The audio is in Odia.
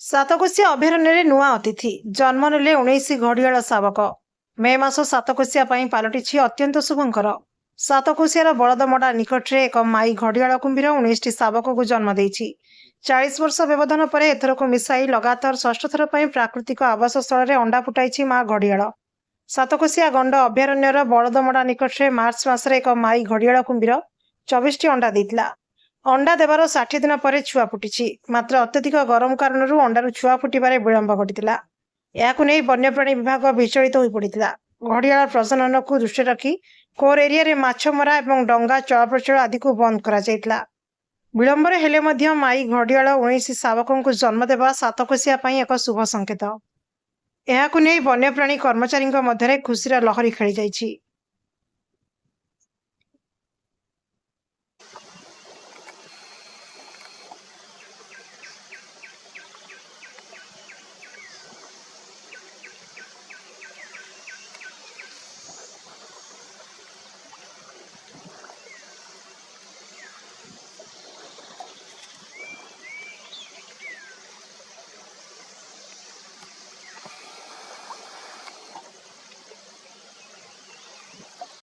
ସାତକୋଶିଆ ଅଭୟାରଣ୍ୟରେ ନୂଆ ଅତିଥି ଜନ୍ମ ନେଲେ 19 ଘଡ଼ିଆଳ ଶାବକ। ମେ ମାସ ସାତକୋଶିଆ ପାଇଁ ପାଲଟିଛି ଅତ୍ୟନ୍ତ ଶୁଭଙ୍କର। ସାତକୋଶିଆର ବଳଦମଡ଼ା ନିକଟରେ ଏକ ମାଇ ଘଡ଼ିଆଳ କୁମ୍ଭୀର 19ଟି ଶାବକକୁ ଜନ୍ମ ଦେଇଛି। 40 ବର୍ଷ ବ୍ୟବଧାନ ପରେ ଏଥରକୁ ମିଶାଇ ଲଗାତାର ଷଷ୍ଠ ଥର ପାଇଁ ପ୍ରାକୃତିକ ଆବାସ ସ୍ଥଳରେ ଅଣ୍ଡା ଫୁଟାଇଛି ମା ଘଡ଼ିଆଳ। ସାତକୋଶିଆ ଗଣ୍ଡ ଅଭୟାରଣ୍ୟର ବଳଦମଡ଼ା ନିକଟରେ ମାର୍ଚ୍ଚ ମାସରେ ଏକ ମାଇ ଘଡ଼ିଆଳ କୁମ୍ଭୀର 24ଟି ଅଣ୍ଡା ଦେଇଥିଲା। ଅଣ୍ଡା ଦେବାର 60 ଦିନ ପରେ ଛୁଆ ଫୁଟିଛି। ମାତ୍ର ଅତ୍ୟଧିକ ଗରମ କାରଣରୁ ଅଣ୍ଡାରୁ ଛୁଆ ଫୁଟିବାରେ ବିଳମ୍ବ ଘଟିଥିଲା। ଏହାକୁ ନେଇ ବନ୍ୟପ୍ରାଣୀ ବିଭାଗ ବିଚଳିତ ହୋଇପଡ଼ିଥିଲା। ଘଡ଼ିଆଳ ପ୍ରଜନନକୁ ଦୃଷ୍ଟିରେ ରଖି କୋର୍ ଏରିଆରେ ମାଛ ମରା ଏବଂ ଡଙ୍ଗା ଚଳପ୍ରଚଳ ଆଦିକୁ ବନ୍ଦ କରାଯାଇଥିଲା। ବିଳମ୍ବରେ ହେଲେ ମଧ୍ୟ ମାଇ ଘଡ଼ିଆଳ 19 ଶାବକଙ୍କୁ ଜନ୍ମ ଦେବା ସାତକୋଶିଆ ପାଇଁ ଏକ ଶୁଭ ସଂକେତ। ଏହାକୁ ନେଇ ବନ୍ୟପ୍ରାଣୀ କର୍ମଚାରୀଙ୍କ ମଧ୍ୟରେ ଖୁସିର ଲହରୀ ଖେଳିଯାଇଛି।